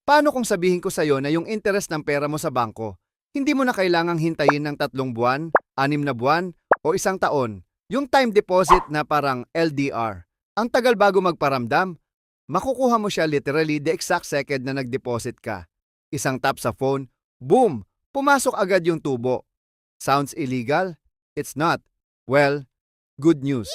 Paano kung sabihin ko sa'yo na yung interest ng pera mo sa bangko, hindi mo na kailangang hintayin ng 3 buwan, 6 na buwan, o 1 taon? Yung time deposit na parang LDR. Ang tagal bago magparamdam, makukuha mo siya literally the exact second na nag-deposit ka. Isang tap sa phone, boom! Pumasok agad yung tubo. Sounds illegal? It's not. Well, good news.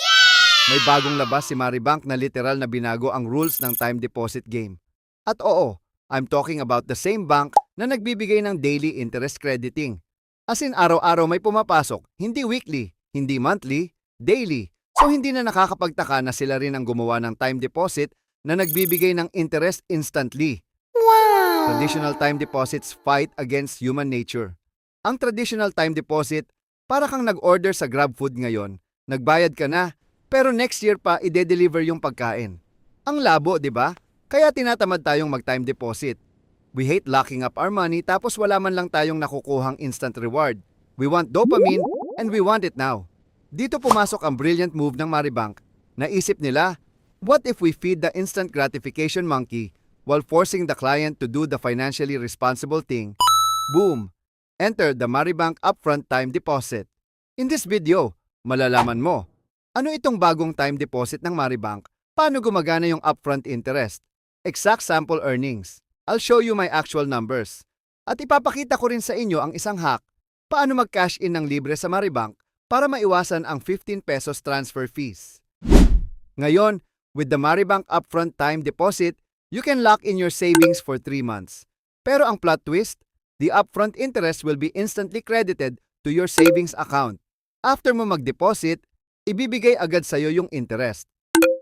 May bagong labas si Maribank na literal na binago ang rules ng time deposit game. At oo, I'm talking about the same bank na nagbibigay ng daily interest crediting. As in araw-araw may pumapasok, hindi weekly, hindi monthly, daily. So hindi na nakakapagtaka na sila rin ang gumawa ng time deposit na nagbibigay ng interest instantly. Traditional time deposits fight against human nature. Ang traditional time deposit, para kang nag-order sa GrabFood ngayon, nagbayad ka na, pero next year pa ide-deliver yung pagkain. Ang labo, di ba? Kaya tinatamad tayong mag-time deposit. We hate locking up our money tapos wala man lang tayong nakukuhang instant reward. We want dopamine and we want it now. Dito pumasok ang brilliant move ng Maribank. Naisip nila, what if we feed the instant gratification monkey while forcing the client to do the financially responsible thing? Boom! Enter the Maribank Upfront Time Deposit. In this video, malalaman mo, ano itong bagong time deposit ng Maribank, paano gumagana yung upfront interest, exact sample earnings. I'll show you my actual numbers. At ipapakita ko rin sa inyo ang isang hack, paano mag-cash in ng libre sa Maribank para maiwasan ang 15 pesos transfer fees. Ngayon, with the Maribank Upfront Time Deposit, you can lock in your savings for 3 months. Pero ang plot twist, the upfront interest will be instantly credited to your savings account. After mo mag-deposit, ibibigay agad sa'yo yung interest.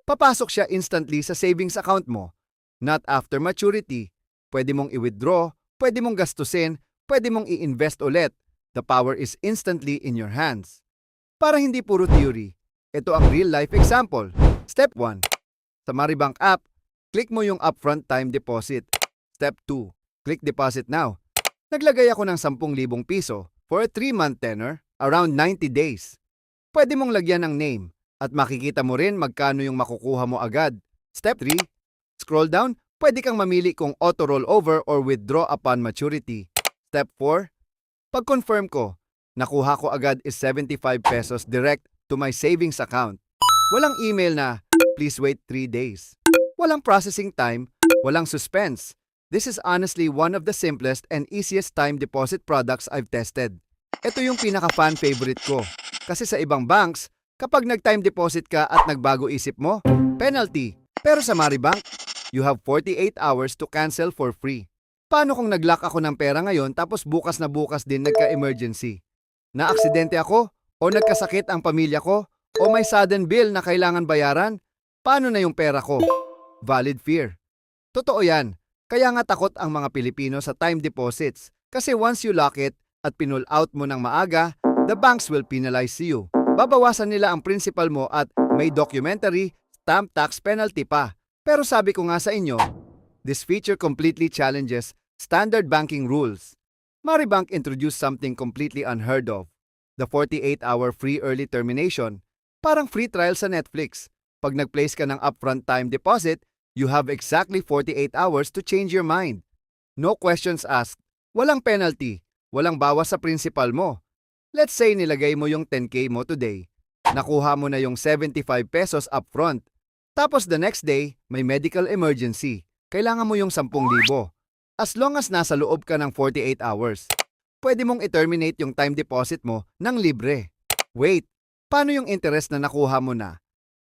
Papasok siya instantly sa savings account mo. Not after maturity. Pwede mong i-withdraw, pwede mong gastusin, pwede mong i-invest ulit. The power is instantly in your hands. Para hindi puro theory, ito ang real-life example. Step 1. Sa Maribank app, click mo yung upfront time deposit. Step 2. Click deposit now. Naglagay ako ng 10,000 piso for a 3-month tenor, around 90 days. Pwede mong lagyan ng name at makikita mo rin magkano yung makukuha mo agad. Step 3. Scroll down, pwede kang mamili kung auto rollover or withdraw upon maturity. Step 4. Pag-confirm ko, nakuha ko agad is 75 pesos direct to my savings account. Walang email na, please wait 3 days. Walang processing time, walang suspense. This is honestly one of the simplest and easiest time deposit products I've tested. Ito yung pinaka-fan favorite ko. Kasi sa ibang banks, kapag nag-time deposit ka at nagbago isip mo, penalty. Pero sa Maribank, you have 48 hours to cancel for free. Paano kung nag-lock ako ng pera ngayon tapos bukas na bukas din nagka-emergency? Na-aksidente ako? O nagkasakit ang pamilya ko? O may sudden bill na kailangan bayaran? Paano na yung pera ko? Valid fear. Totoo yan. Kaya nga takot ang mga Pilipino sa time deposits. Kasi once you lock it at pinull out mo ng maaga, the banks will penalize you. Babawasan nila ang principal mo at may documentary, stamp tax penalty pa. Pero sabi ko nga sa inyo, this feature completely challenges standard banking rules. Maribank introduced something completely unheard of. The 48-hour free early termination. Parang free trial sa Netflix. Pag nag-place ka ng upfront time deposit, you have exactly 48 hours to change your mind. No questions asked. Walang penalty. Walang bawas sa principal mo. Let's say nilagay mo yung 10K mo today. Nakuha mo na yung 75 pesos upfront. Tapos the next day, may medical emergency. Kailangan mo yung 10,000. As long as nasa loob ka ng 48 hours, pwede mong i-terminate yung time deposit mo ng libre. Wait, paano yung interest na nakuha mo na?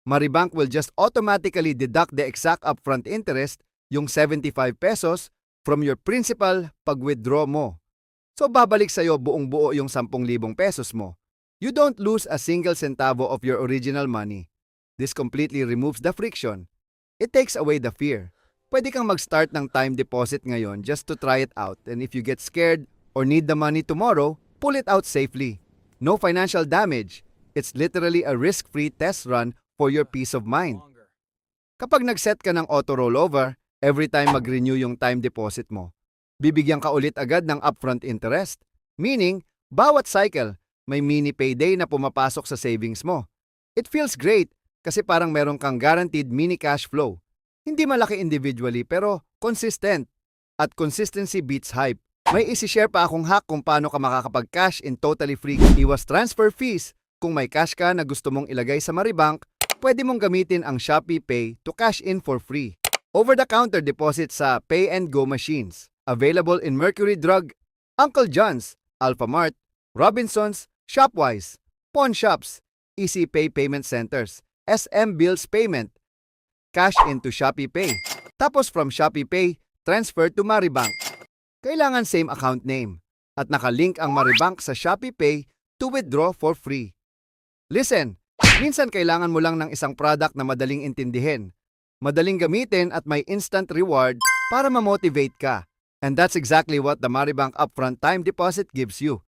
Maribank will just automatically deduct the exact upfront interest, yung 75 pesos, from your principal pag-withdraw mo. So babalik sa'yo buong-buo yung 10,000 pesos mo. You don't lose a single centavo of your original money. This completely removes the friction. It takes away the fear. Pwede kang mag-start ng time deposit ngayon just to try it out, and if you get scared or need the money tomorrow, pull it out safely. No financial damage. It's literally a risk-free test run for your peace of mind. Kapag nag-set ka ng auto rollover, every time mag-renew yung time deposit mo, bibigyan ka ulit agad ng upfront interest. Meaning, bawat cycle, may mini payday na pumapasok sa savings mo. It feels great kasi parang meron kang guaranteed mini cash flow. Hindi malaki individually pero consistent. At consistency beats hype. May isi-share pa akong hack kung paano ka makakapag-cash in totally free. Iwas transfer fees. Kung may cash ka na gusto mong ilagay sa Maribank, pwede mong gamitin ang Shopee Pay to cash in for free. Over-the-counter deposit sa Pay and Go machines. Available in Mercury Drug, Uncle John's, Alphamart, Robinsons, Shopwise, Pawn Shops, Easy Pay Payment Centers, SM Bills Payment, cash into Shopee Pay. Tapos from Shopee Pay, transfer to Maribank. Kailangan same account name at nakalink ang Maribank sa Shopee Pay to withdraw for free. Listen, minsan kailangan mo lang ng isang product na madaling intindihin, madaling gamitin at may instant reward para ma-motivate ka. And that's exactly what the Maribank Upfront Time Deposit gives you.